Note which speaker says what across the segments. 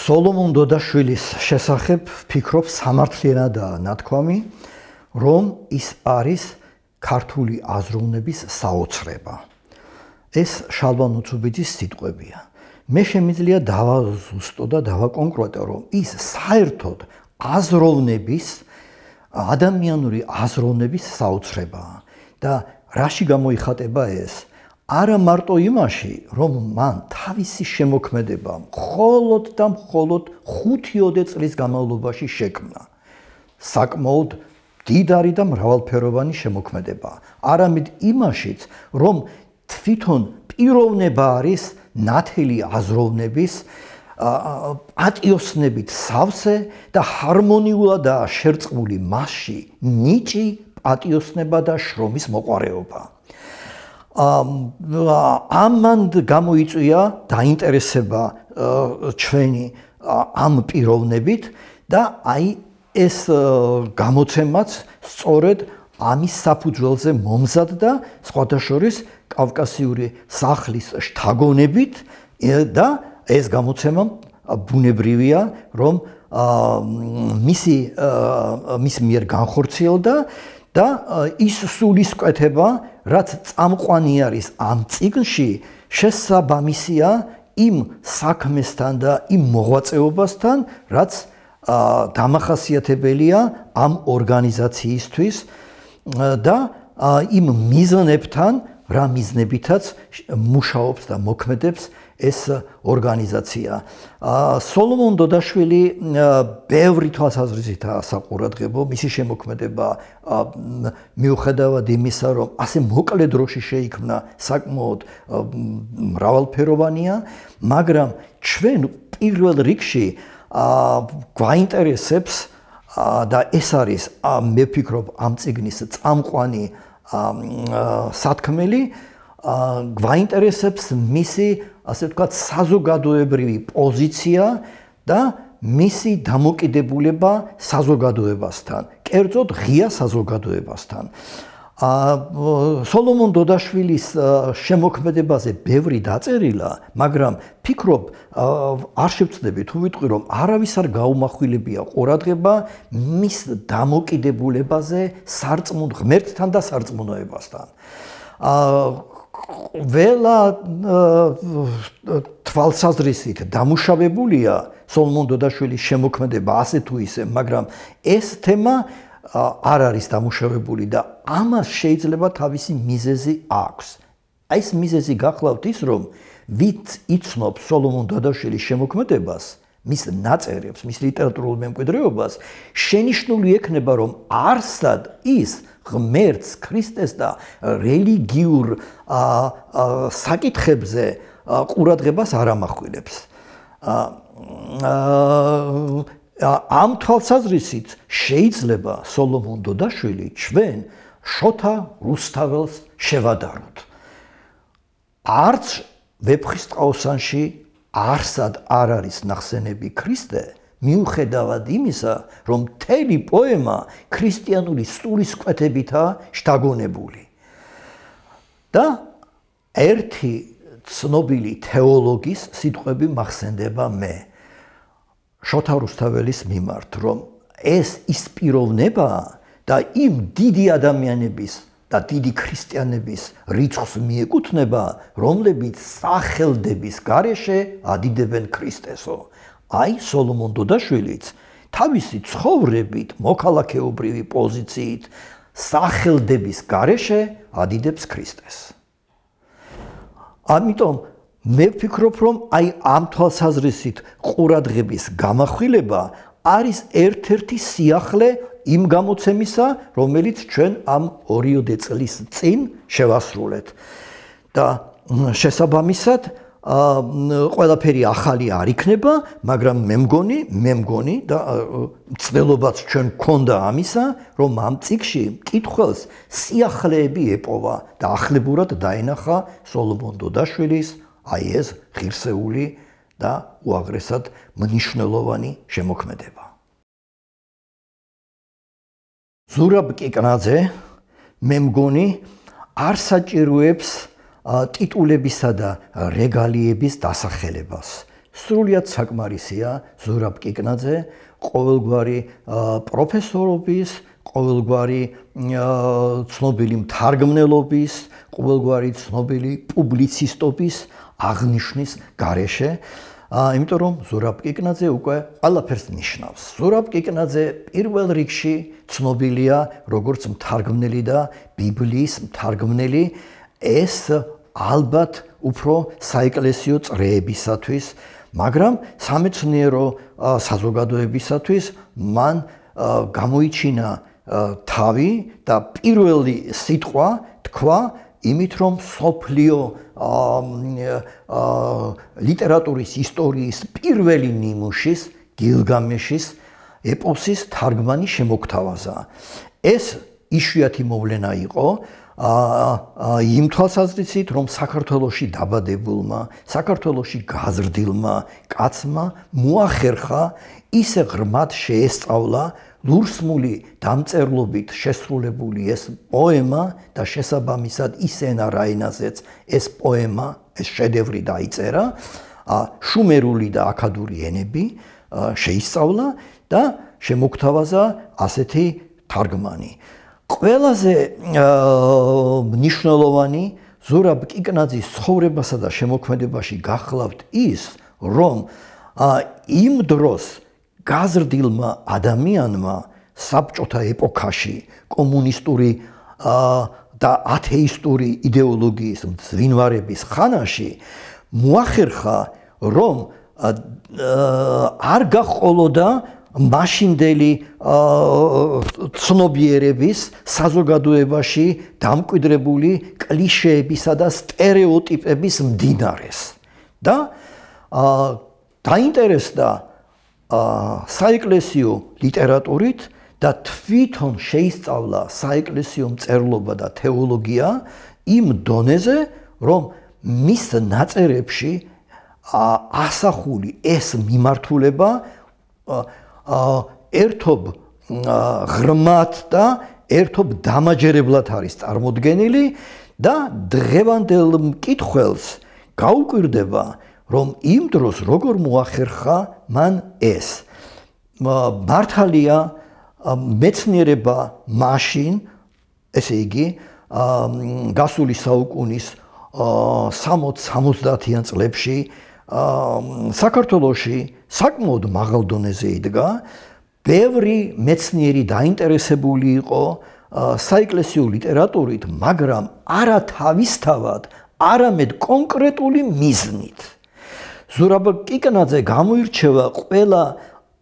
Speaker 1: სოლომონ დოდაშვილის შესახებ ფიქრობ სამართლიანადაა ნათქვამი, რომ ის არის ქართული აზროვნების საოცრება. ეს შალვა ნუცუბიძის სიტყვებია. მე შემიძლია დავაზუსტო და დავაკონკრეტო, რომ ის საერთოდ აზროვნების, ადამიანური აზროვნების საოცრებაა და რაში გამოიხატება ეს? არა მარტო იმაში, რომ მან თავისი შემოქმედება მხოლოდ და მხოლოდ 5-10 წლის განმავლობაში შექმნა. საკმაოდ დიდარი და მრავალფეროვანი შემოქმედება. არამედ იმაშიც, რომ თვითონ პიროვნება არის ნათელი აზროვნების, პატიოსნებით სავსე და ჰარმონიულადაა შერწყმული მასში ნიჭი, პატიოსნება და შრომის მოყვარეობა. ამან გამოიწვია დაინტერესება ჩვენი ამ პიროვნებით და აი ეს გამოცემაც სწორედ ამის საფუძველზე მომზადდა სხვადასხვა კავკასიური სახლის შთაგონებით და ეს გამოცემა ბუნებრივია, რომ მის მიერ განხორციელდა და ის სულისკვეთება, რაც წამყვანი არის ამ წიგნში, შესაბამისია იმ საქმესთან და იმ მოღვაწეობასთან, რაც დამახასიათებელია ამ ორგანიზაციისთვის და იმ მიზნებთან, რა მიზნებითაც მუშაობს და მოქმედებს ეს ორგანიზაცია. სოლომონ დოდაშვილი ბევრი თვალსაზრისითაა საყურადღებო, მისი შემოქმედება მიუხედავად იმისა, რომ ასე მოკლე დროში შეიქმნა, საკმაოდ მრავალფეროვანია, მაგრამ ჩვენ პირველ რიგში გვაინტერესებს და ეს არის მე ვფიქრობ ამ წიგნის წამყვანი სათქმელი, გვაინტერესებს მისი ასე ვთქვათ საზოგადოებრივი პოზიცია და მისი დამოკიდებულება საზოგადოებასთან, კერძოდ ღია საზოგადოებასთან. სოლომონ დოდაშვილის შემოქმედებაზე ბევრი დაწერილა, მაგრამ ფიქრობ არ შევწდები თუ ვიტყვი, რომ არავის არ გაუმახვილებია ყურადღება მის დამოკიდებულებაზე სარწმუნო ღმერთთან და სარწმუნოებასთან. ველა თვალსაზრისით დამუშავებულია სოლომონ დოდაშვილის შემოქმედება ასე თუ ისე, მაგრამ ეს თემა არ არის დამუშავებული და ამას შეიძლება თავისი მიზეზი აქვს. აი ეს მიზეზი გახლავთ ის, რომ ვით იცნობს სოლომონ დოდაშვილის შემოქმედებას, მის ნაწერებს, მის ლიტერატურულ მემკვიდრეობას, შენიშნული ექნება, რომ არსად ის ღმერთს, ქრისტეს და რელიგიურ საკითხებზე ყურადღებას არ ამახვილებს. ამ თვალსაზრისით შეიძლება სოლომონ დოდაშვილი ჩვენ შოთა რუსთაველს შევადაროთ. არც ვეფხისტყაოსანში არსად არ არის ნახსენები ქრისტე, მიუხედავად იმისა, რომ მთელი პოემა ქრისტიანული სულისკვეთებითაა შთაგონებული. და ერთი ცნობილი თეოლოგის სიტყვები მახსენდება მე, შოთა რუსთაველის მიმართ, რომ ეს ის პიროვნებაა და იმ დიდი ადამიანების და დიდი ქრისტიანების რიცხვს მიეკუთვნება, რომლებიც სახელდების გარეშე ადიდებენ ქრისტესო. აი სოლომონ დოდაშვილიც თავისი ცხოვრებით, მოქალაქეობრივი პოზიციით სახელდების გარეშე ადიდებს ქრისტეს. ამიტომ მე ვფიქრობ, რომ აი ამ თვალსაზრისით ყურადღების გამახვილება არის ერთ-ერთი სიახლე იმ გამოცემისა, რომელიც ჩვენ ამ 2 წლის წინ შევასრულეთ. და შესაბამისად ყველაფერი ახალი არ იქნება, მაგრამ მე მგონი და ცდილობაც ჩვენ გქონდა ამისა, რომ ამ წიგნში მკითხველს სიახლეები ეპოვა და ახლებურად დაენახა სოლომონ დოდაშვილის აი ეს ღირსეული და უაღრესად მნიშვნელოვანი შემოქმედება. ზურაბ კიკნაძე მე მგონი არ საჭიროებს ტიტულებისა და რეგალიების დასახელებას. სრულიად საკმარისია ზურაბ კიკნაძე ყოველგვარი პროფესორობის, ყოველგვარი ცნობილი მთარგმნელობის, ყოველგვარი ცნობილი პუბლიცისტობის აღნიშვნის გარეშე, იმიტომ რომ ზურაბ კიკნაძე უკვე ყველაფერს ნიშნავს. ზურაბ კიკნაძე პირველ რიგში ცნობილია როგორც მთარგმნელი და ბიბლიის მთარგმნელი, ეს ალბათ უფრო საეკლესიო წრეებისათვის, მაგრამ სამეცნიერო საზოგადოებისათვის მან გამოიჩინა თავი და პირველი სიტყვა თქვა იმით, რომ სოფლიო ლიტერატურის ისტორიის პირველი ნიმუშის, გილგამეშის ეპოსის თარგმანი შემოგთავაზა. ეს იშვიათი მოვლენა იყო იმ თვალსაზრისით, რომ საქართველოში დაბადებულმა, საქართველოში გაზრდილმა კაცმა მოახერხა ისე ღრმად შეესწავლა ლურსმული დამწერლობით შესრულებული ეს პოემა და შესაბამისად ისენა რაინაზეც ეს პოემა, ეს შედევრი დაიწერა, შუმერული და აქადური ენები შეისწავლა და შემოგთავაზა ასეთი თარგმანი. ყველაზე მნიშვნელოვანი ზურაბ კიკნაძის ცხოვრებასა და შემოქმედებაში გახლავთ ის, რომ იმ დროს გაზრდილმა ადამიანმა საბჭოთა ეპოქაში კომუნისტური და ათეისტური იდეოლოგიის მძვინვარების ხანაში მოახერხა, რომ არ გაჰყოლოდა მაშინდელი ცნობიერების საზოგადოებაში დამკვიდრებული კლიშეებისა და სტერეოტიპების მდინარეს და დაინტერესდა საეკლესიო ლიტერატურით და თვითონ შეისწავლა საეკლესიო მწერლობა და თეოლოგია იმ დონეზე, რომ მის ნაწერებში ასახული ეს მიმართულება ერთობ ღრმად და ერთობ დამაჯერებლად არის წარმოდგენილი და დღევანდელ მკითხველს გაუკვირდება, რომ იმ დროს როგორ მოახერხა მან ეს. მართალია მეცნიერება მაშინ, ესე იგი, გასული საუკუნის 60-70-იან წლებში საქართველოში საკმაოდ მაღალ დონეზე იდგა, ბევრი მეცნიერი დაინტერესებული იყო საეკლესიო ლიტერატურით, მაგრამ არა თავისთავად, არამედ კონკრეტული მიზნით. ზურაბ კიკნაძე გამოირჩევა ყველა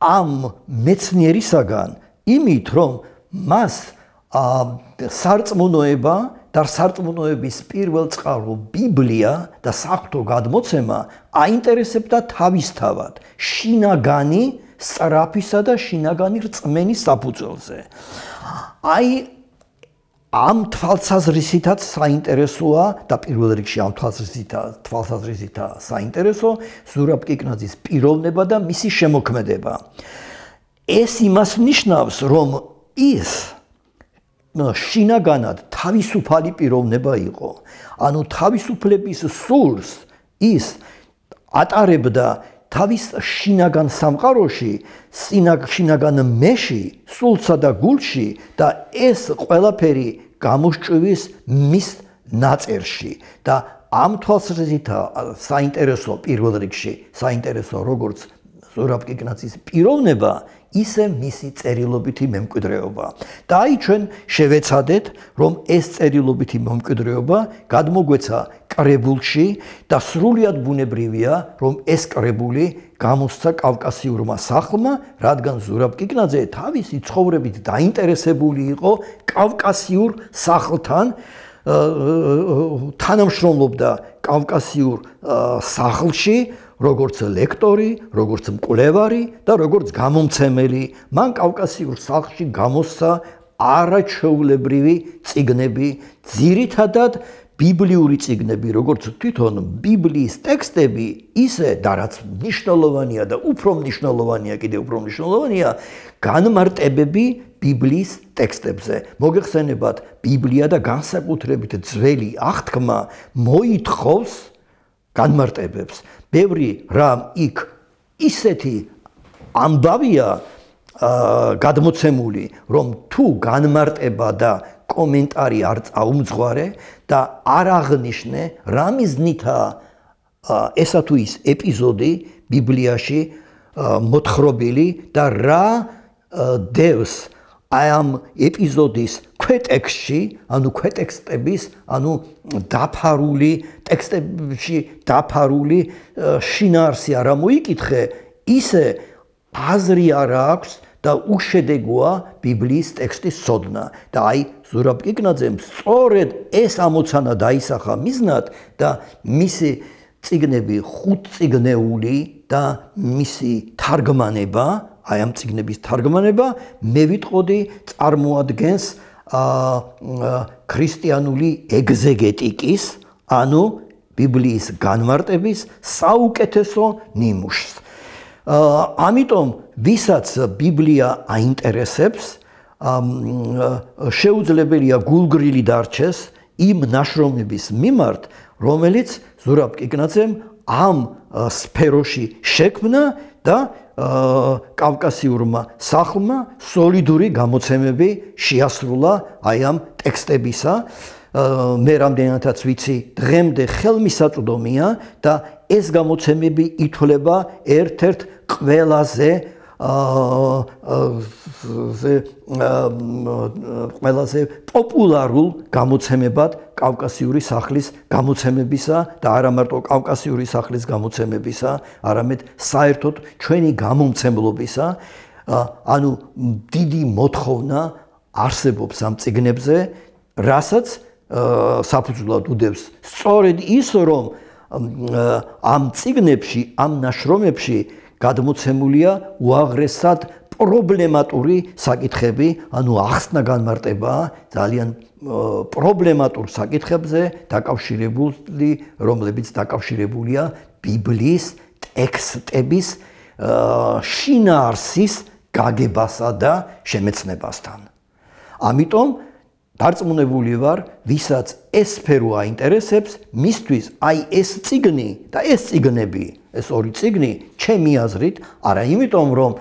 Speaker 1: ამ მეცნიერისაგან იმით, რომ მას სარწმუნოება და სარწმუნოების პირველ წყარო ბიბლია და საღვთო გადმოცემა აინტერესებდა თავისთავად შინაგანი სწრაფისა და შინაგანი რწმენის საფუძველზე. აი ამ თვალსაზრისითაც საინტერესოა და პირველ რიგში ამ თვალსაზრისითაც საინტერესო ზურაბ კიკნაძის პიროვნება და მისი შემოქმედება. ეს იმას ნიშნავს, რომ ის შინაგანად თავისუფალი პიროვნება იყო. ანუ თავისუფლების სულს ის ატარებდა თავის შინაგან სამყაროში, შინაგან მეში, სულსა და გულში და ეს ყველაფერი გამოსჭვის მის ნაწერში და ამ თვალსაზრისით საინტერესო პირველ რიგში საინტერესო როგორც ზურაბ კიკნაძის პიროვნება, ისე მისი წერილობითი მემკვიდრეობა. და აი ჩვენ შევეცადეთ, რომ ეს წერილობითი მემკვიდრეობა გადმოგვეცა კრებულში და სრულიად ბუნებრივია, რომ ეს კრებული გამოსცა კავკასიურმა სახლმა, რადგან ზურაბ კიკნაძე თავისი ცხოვრებით დაინტერესებული იყო კავკასიურ სახლთან, თანამშრომლობდა კავკასიურ სახლში, როგორც ლექტორი, როგორც მკვლევარი და როგორც გამომცემელი. მან კავკასიურ სახლში გამოსცა არაჩვეულებრივი წიგნები, ძირითადად ბიბლიური წიგნები, როგორც თვითონ ბიბლიის ტექსტები, ისე და რაც მნიშვნელოვანია და უფრო მნიშვნელოვანია, კიდევ უფრო მნიშვნელოვანია, განმარტებები ბიბლიის ტექსტებზე. მოგეხსენებათ, ბიბლია და განსაკუთრებით ძველი აღთქმა მოითხოვს განმარტებებს. ბევრი რამ იქ ისეთი ამბავია გადმოცემული, რომ თუ განმარტება და კომენტარი არ წაუმძღვარე და არ აღნიშნე რა მიზნითაა ესა თუ ის ეპიზოდი ბიბლიაში მოთხრობილი და რა დევს აი ამ ეპიზოდის ქვეტექსტში, ანუ ქვეტექსტების, ანუ დაფარული ტექსტებში დაფარული შინაარსი არ მოიკითხე, ისე აზრი არ აქვს და უშედეგოა ბიბლიის ტექსტის ცოდნა. და აი ზურაბ კიკნაძემ სწორედ ეს ამოცანა დაისახა მიზნად და მისი წიგნები ხუთწიგნეული და მისი თარგმანება, აი ამ წიგნების თარგმანება მე ვიტყოდი წარმოადგენს ქრისტიანული ეგზეგეტიკის, ანუ ბიბლიის განმარტების საუკეთესო ნიმუშს. ამიტომ ვისაც ბიბლია აინტერესებს, შეუძლებელია გულგრილი დარჩეს იმ ნაშრომების მიმართ, რომელიც ზურაბ კიკნაძემ ამ სფეროში შექმნა და კავკასიურმა სახლმა სოლიდური გამოცემები შეასრულა აი ამ ტექსტებისა. მე რამდენადაც ვიცი, დღემდე ხელმისაწვდომია და ეს გამოცემები ითვლება ერთ-ერთ ყველაზე პოპულარულ გამოცემებად კავკასიური სახლის გამოცემებისა და არა მარტო კავკასიური სახლის გამოცემებისა, არამედ საერთოდ ჩვენი გამომცემლობისა, ანუ დიდი მოთხოვნა არსებობს ამ წიგნებზე, რასაც საფუძვლად უდევს სწორედ ის, რომ ამ წიგნებში, ამ ნაშრომებში გადმოცემულია უაღრესად პრობლემატური საკითხები, ანუ ახსნა განმარტება ძალიან პრობლემატურ საკითხებზე დაკავშირებული, რომლებიც დაკავშირებულია ბიბლიის ტექსტების შინაარსის გაგებასა და შემეცნებასთან. ამიტომ დარწმუნებული ვარ, ვისაც ეს სფერო აინტერესებს, მისთვის აი ეს წიგნი და ეს წიგნები, ეს ორი წიგნი, ჩემი აზრით, არა იმიტომ, რომ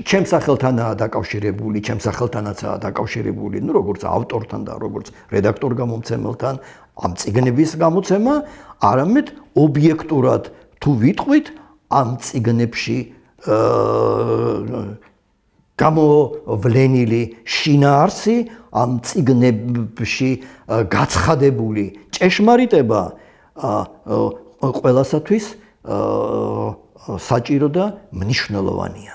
Speaker 1: ჩემს სახელთანაა დაკავშირებული, ჩემს სახელთანაცაა დაკავშირებული, ну როგორც ავტორთან და როგორც რედაქტორ გამომცემელთან ამ წიგნების გამოცემა, არამედ ობიექტურად თუ ვიტყვით ამ წიგნებში გამოვლენილი შინაარსი, ამ წიგნებში გაცხადებული ჭეშმარიტება ყველასათვის საჭირო და მნიშვნელოვანია.